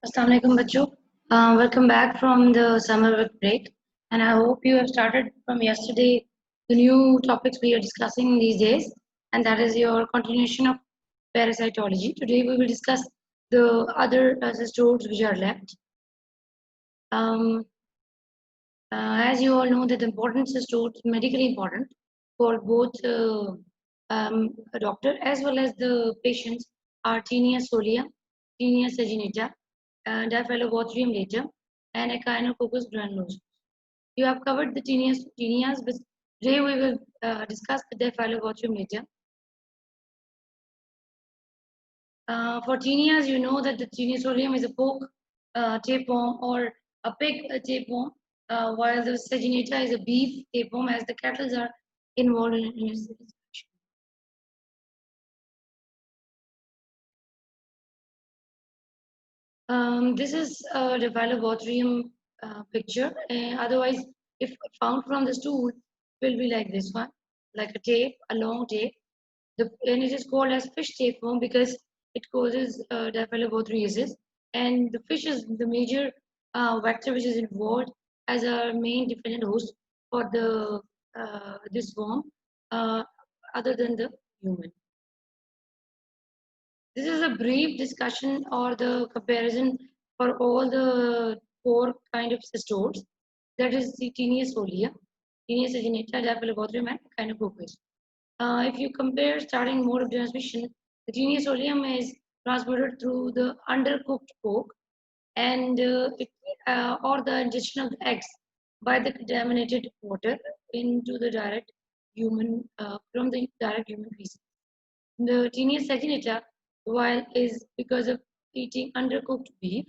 Assalamu alaikum bachcho. Welcome back from the summer break, and I hope you have started from yesterday the new topics we are discussing these days, and that is your continuation of parasitology. Today we will discuss the other systodes which are left. Um, as you all know, that the importance cystodes medically important for both a doctor as well as the patients are Tinea solia, Tinea saginata, Diphyllobothrium later, and Echinococcus granulosus. You have covered the tinnias, but today we will discuss the Diphyllobothrium later. For tinnias, you know that the Tinea is a pork tapeworm or a pig tapeworm, while the saginata is a beef tapeworm, as the cattle are involved in its infection. This is a Diphyllobothrium picture. Otherwise, if found from the stool, will be like this one, like a tape, a long tape. And it is called as fish tapeworm because it causes diphyllobothriasis. And the fish is the major vector which is involved as a main dependent host for the this worm, other than the human. This is a brief discussion or the comparison for all the four kind of cystodes. That is the Tinea solia, Tinea saginata, Diphyllobothrium, and Echinococcus. If you compare starting mode of transmission, the Tinea solium is transmitted through the undercooked pork and or the ingestion of the eggs by the contaminated water into the direct human from the direct human feces. The Tinea saginata, while is because of eating undercooked beef,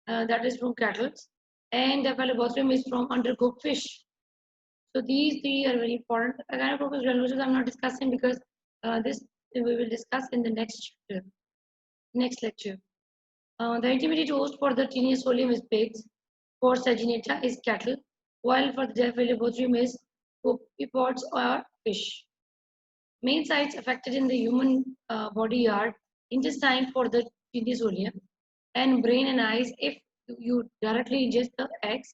that is from cattle, and the Diphyllobothrium is from undercooked fish. So these three are very important. Echinococcus granulosus I'm not discussing because this we will discuss in the next chapter, next lecture. The intermediate host for the Tinea solium is pigs, for saginata is cattle, while for the Diphyllobothrium is copepods or fish. Main sites affected in the human body are intestine for the Tinea solium and brain and eyes if you directly ingest the eggs,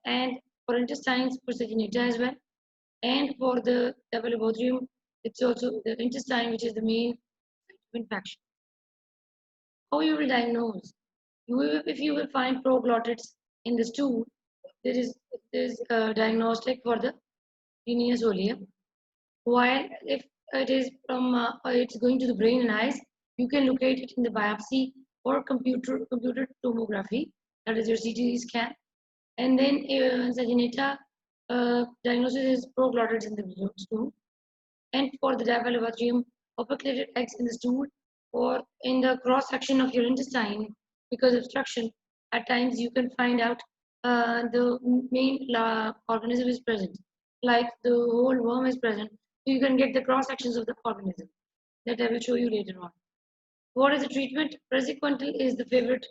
and for intestines for saginata as well. And for the Diphyllobothrium, it's also the intestine, which is the main infection. How you will diagnose? If you will find proglottids in the stool, there is a diagnostic for the Tinea solia. While if it is from it's going to the brain and eyes, you can locate it in the biopsy or computed tomography, that is your CT scan. And then saginata diagnosis is proglottids in the stool. And for the Diphyllobothrium, operculated eggs in the stool or in the cross section of your intestine because of obstruction. At times, you can find out the main organism is present, like the whole worm is present. So you can get the cross sections of the organism that I will show you later on. What is the treatment? Praziquantel is the favorite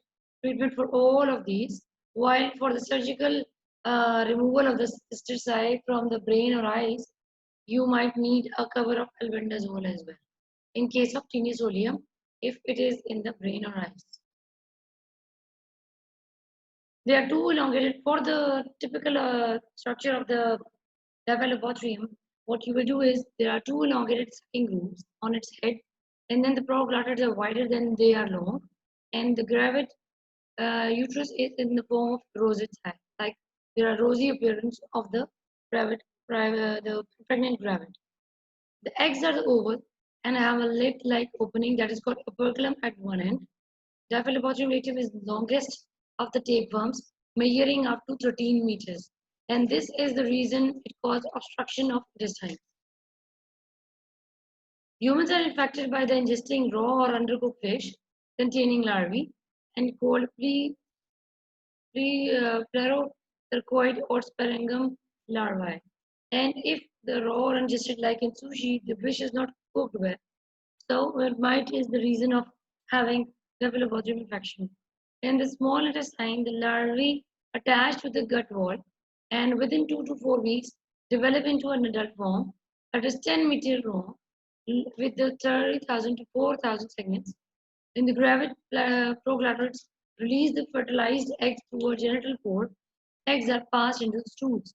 treatment for all of these, while for the surgical removal of the cysticerci from the brain or eyes, you might need a cover of albendazole as well. In case of Tinea solium, if it is in the brain or eyes. They are too elongated for the typical structure of the Diphyllobothrium. What you will do is there are two elongated sucking grooves on its head, and then the proglottids are wider than they are long, and the gravid uterus is in the form of rosette sac. Like there are rosy appearance of the the pregnant gravid. The eggs are oval and have a lid-like opening that is called operculum at one end. Diphyllobothrium latum is the longest of the tapeworms, measuring up to 13 meters. And this is the reason it causes obstruction of intestine. Humans are infected by the ingesting raw or undercooked fish containing larvae and called pleroturcoid or sparangum larvae. And if the raw or ingested like in sushi, the fish is not cooked well. So it might is the reason of having Diphyllobothrium infection. In the small intestine, the larvae attach to the gut wall and within 2 to 4 weeks develop into an adult form that is 10-meter long with the 30,000 to 4,000 segments. In the gravid proglottids, release the fertilized eggs through a genital pore. Eggs are passed into the stools.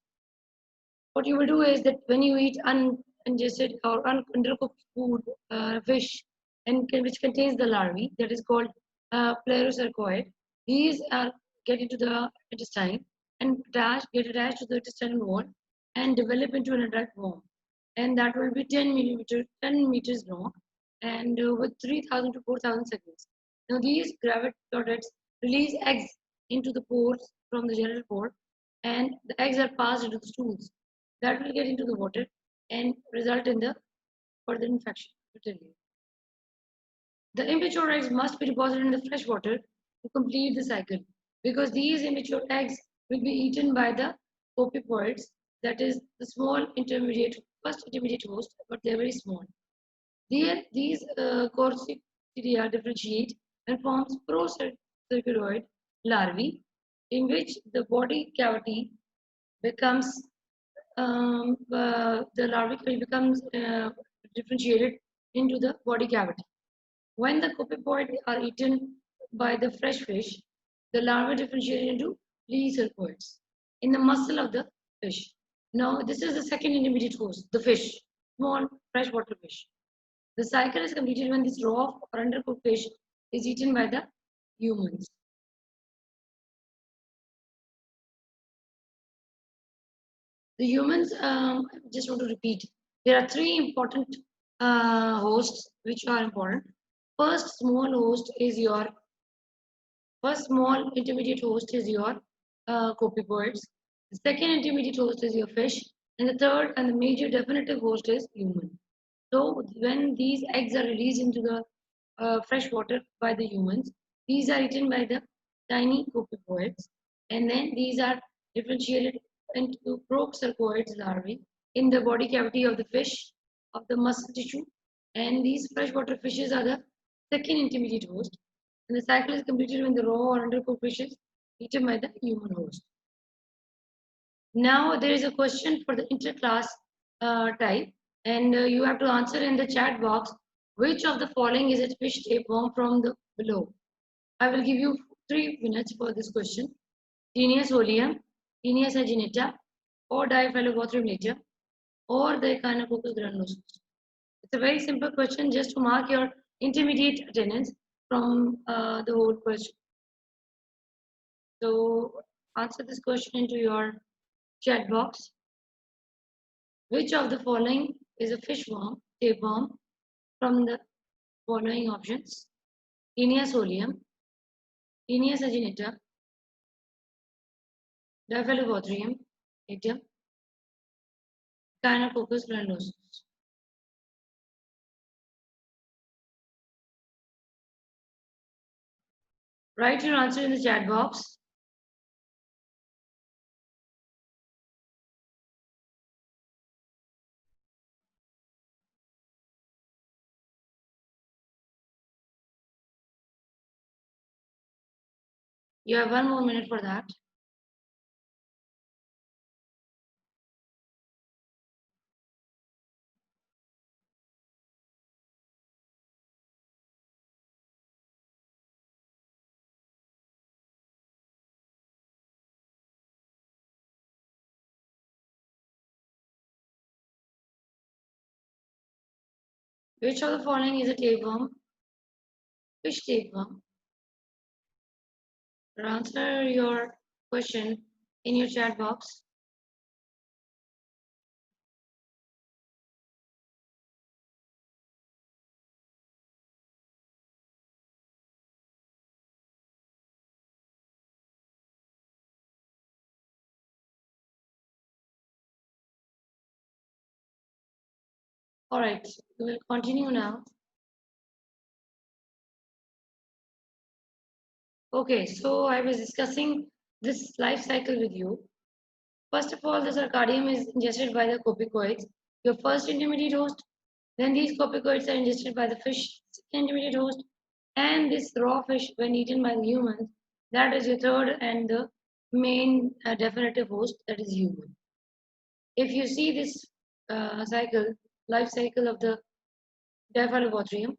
What you will do is that when you eat uningested or undercooked food, fish, which contains the larvae, that is called plerocercoid, these are get into the intestine and get attached to the intestinal wall and develop into an adult worm. And that will be 10 meters long, and with 3,000 to 4,000 segments. Now these gravitoids release eggs into the pores from the genital pore, and the eggs are passed into the stools that will get into the water and result in the further infection. The immature eggs must be deposited in the fresh water to complete the cycle, because these immature eggs will be eaten by the copepodids, that is the small first intermediate host, but they're very small. These Corcydia differentiate and forms procirculoid larvae, in which the body cavity becomes the larvae becomes differentiated into the body cavity. When the copepoid are eaten by the fresh fish, the larvae differentiate into pleocercoids in the muscle of the fish. Now, this is the second intermediate host, the fish, small freshwater fish. The cycle is completed when this raw or undercooked fish is eaten by the humans. The humans, just want to repeat, there are three important hosts which are important. First small intermediate host is your copepoids. The second intermediate host is your fish, and the third and the major definitive host is human. So when these eggs are released into the fresh water by the humans, these are eaten by the tiny copepoids, and then these are differentiated into procircoids larvae in the body cavity of the fish, of the muscle tissue, and these freshwater fishes are the second intermediate host, and the cycle is completed when the raw or undercooked fish is eaten by the human host. Now there is a question for the interclass type, and you have to answer in the chat box which of the following is a fish tapeworm from the below. I will give you 3 minutes for this question. Taenius oleum, Taenius aginata, or Diphyllobothrium later, or the Echinococcus granulosus. It's a very simple question just to mark your intermediate attendance from the whole question. So answer this question into your chat box. Which of the following is a fish worm, tapeworm, from the following options? Taenius oleum, Taenius aginata, Diphyllobothrium later, Echinococcus granulosus. Write your answer in the chat box. You have 1 more minute for that. Which of the following is a tapeworm? Fish tapeworm. Answer your question in your chat box. All right, we will continue now. Okay, so I was discussing this life cycle with you. First of all, the sarcadium is ingested by the copepoids, your first intermediate host. Then these copepoids are ingested by the fish, second intermediate host, and this raw fish, when eaten by the humans, that is your third and the main definitive host, that is human. If you see this life cycle of the Diphyllobothrium,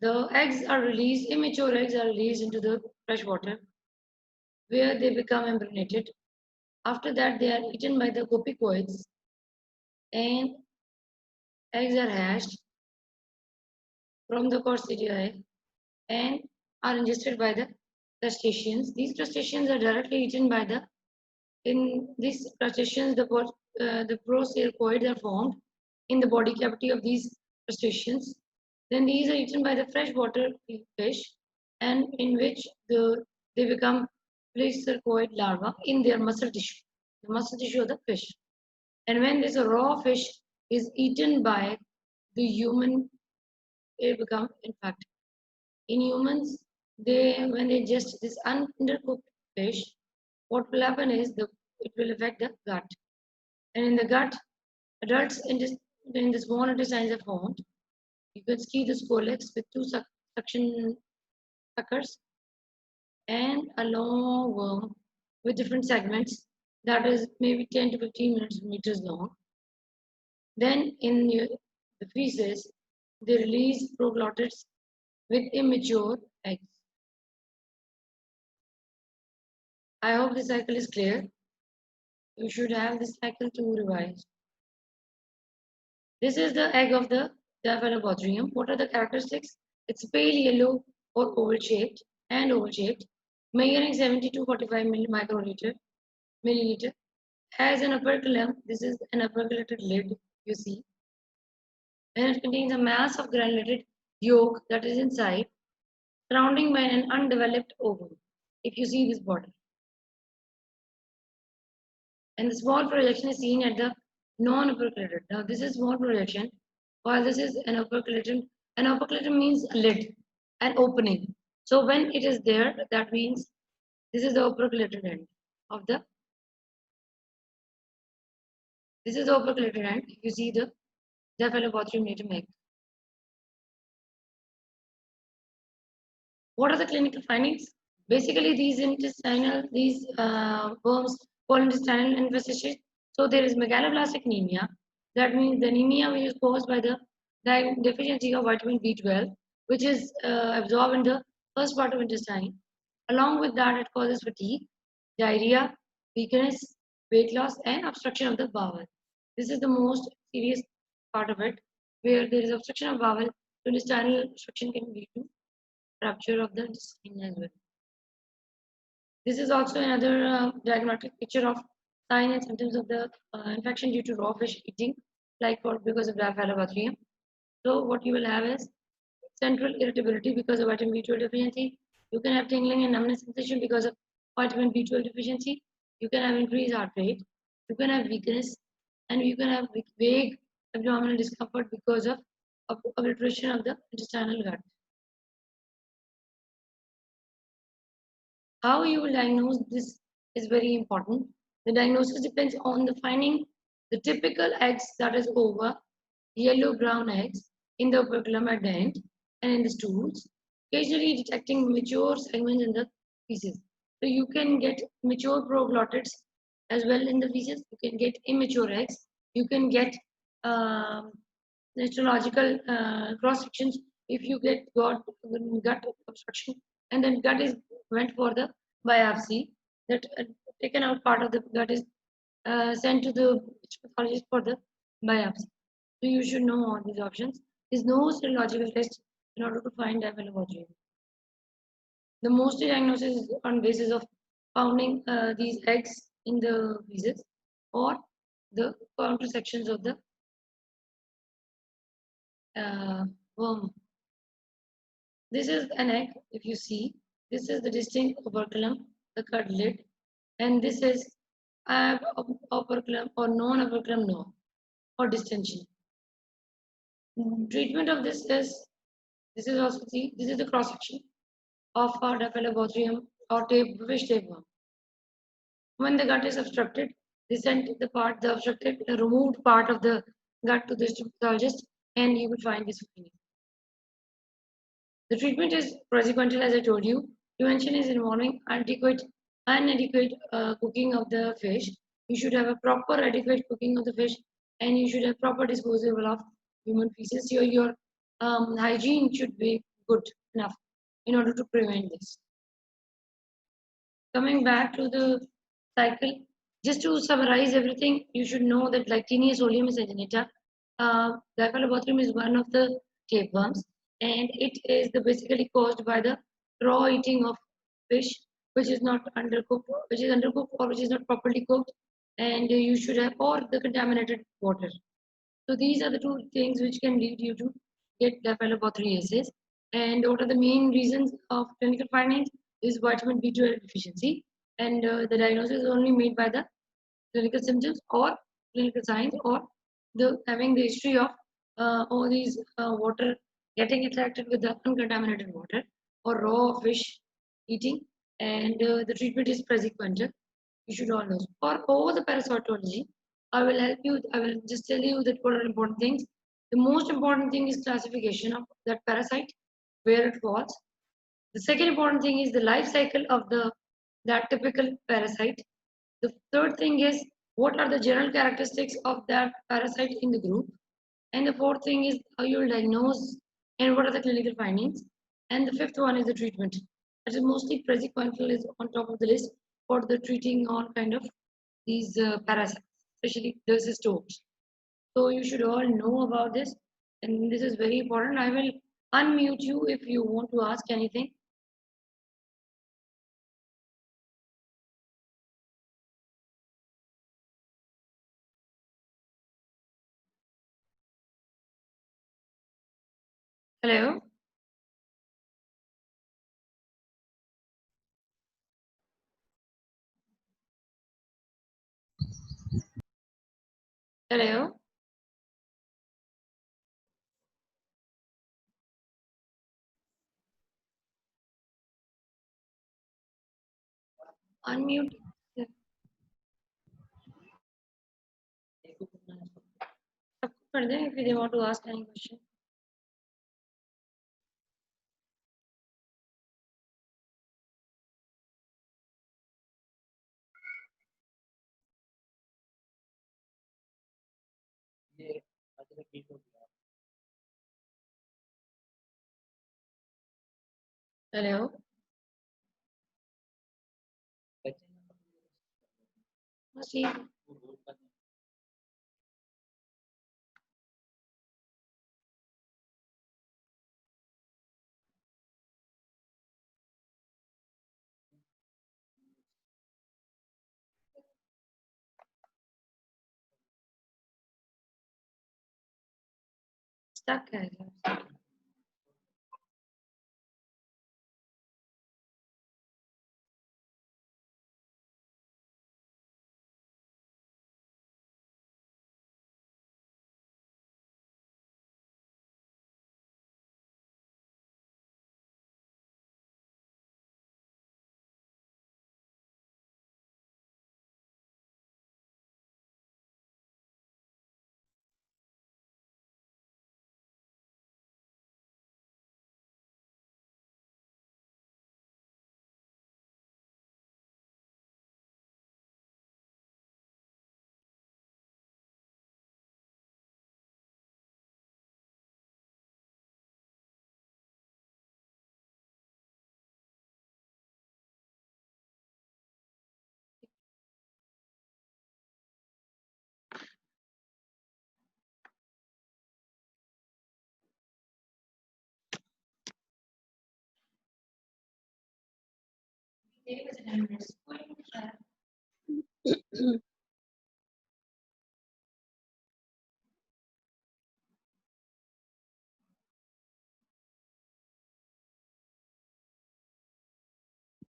The eggs are released, immature eggs are released into the fresh water where they become embryonated. After that, they are eaten by the copepoids and eggs are hatched from the coccidia and are ingested by the crustaceans. These crustaceans are directly eaten by the, in these crustaceans, the procercoids are formed in the body cavity of these crustaceans. Then these are eaten by the freshwater fish, and in which they become placercoid larvae in their muscle tissue, the muscle tissue of the fish. And when this raw fish is eaten by the human, it becomes infected. In humans, when they ingest this undercooked fish, what will happen is it will affect the gut. And in the gut, adults in the small intestines are formed. You can see the scolex with two suction suckers and a long worm with different segments that is maybe 10 to 15 meters long. Then in the feces, they release proglottids with immature eggs. I hope the cycle is clear. You should have this cycle to revise. This is the egg of the Diphalobothrium. What are the characteristics? It's pale yellow or oval-shaped and oval-shaped, measuring 70 to 45 milliliter. Has an operculum. This is an operculated lid, you see. And it contains a mass of granulated yolk that is inside, surrounding by an undeveloped ovum, if you see this border. And the small projection is seen at the non-operculated. Now this is small projection, while this is an operculated. An operculated means a lid, an opening. So when it is there, that means this is the operculated end of the. This is the operculated end. You see the Diphalobothrium natum egg. What are the clinical findings? Basically, these worms fall intestinal infestation. So there is megaloblastic anemia. That means the anemia which is caused by the deficiency of vitamin B12, which is absorbed in the first part of intestine. Along with that, it causes fatigue, diarrhea, weakness, weight loss, and obstruction of the bowel. This is the most serious part of it, where there is obstruction of bowel. Intestinal obstruction can lead to rupture of the intestine as well. This is also another diagnostic picture of signs and symptoms of the infection due to raw fish eating, like because of Diphalobothrium. So what you will have is central irritability because of vitamin B12 deficiency. You can have tingling and numbness sensation because of vitamin B12 deficiency. You can have increased heart rate. You can have weakness, and you can have vague abdominal discomfort because of obliteration of the intestinal gut. How you will diagnose this is very important. The diagnosis depends on the finding the typical eggs, that is over yellow-brown eggs in the operculum at the end and in the stools, occasionally detecting mature segments in the feces. So you can get mature proglottids as well in the feces. You can get immature eggs. You can get histological cross sections if you get gut obstruction, and then gut is went for the biopsy. That taken out part of the gut is sent to the pathologist for the biopsy. So you should know all these options. There is no serological test in order to find Diphalobothrium. The most diagnosis is on basis of founding these eggs in the feces or the counter sections of the worm. This is an egg, if you see. This is the distinct operculum, the cut lid, and this is operculum or non-operculum no, or distension. Treatment of this is also see, this is the cross section of our Diphalobothrium or fish tapeworm. When the gut is obstructed, they send the obstructed, the removed part of the gut to the pathologist, and you will find this finding. The treatment is consequential, as I told you. Prevention is involving inadequate cooking of the fish. You should have a proper adequate cooking of the fish, and you should have proper disposal of human feces. Your hygiene should be good enough in order to prevent this. Coming back to the cycle, just to summarize everything, you should know that like Taenia solium agenata, Diphyllobothrium is one of the tapeworms, and it is basically caused by the raw eating of fish, which is not undercooked, which is undercooked or which is not properly cooked, and you should have or the contaminated water. So these are the two things which can lead you to get diphyllobothriasis. And what are the main reasons of clinical findings is vitamin B12 deficiency, and the diagnosis is only made by the clinical symptoms or clinical signs or the having the history of all these water getting attracted with the uncontaminated water or raw fish eating, and the treatment is praziquantel. You should all know. For over the parasitology, I will help you. I will just tell you that what are important things. The most important thing is classification of that parasite, where it falls. The second important thing is the life cycle of the that typical parasite. The third thing is what are the general characteristics of that parasite in the group. And the fourth thing is how you will diagnose and what are the clinical findings. And the fifth one is the treatment. That is mostly praziquantel is on top of the list for the treating all kind of these parasites, especially the cystodes. So you should all know about this, and this is very important. I will unmute you if you want to ask anything. Hello? Hello? Unmute. सबको कर दें if they want to ask any question. Hello? See, stuck है.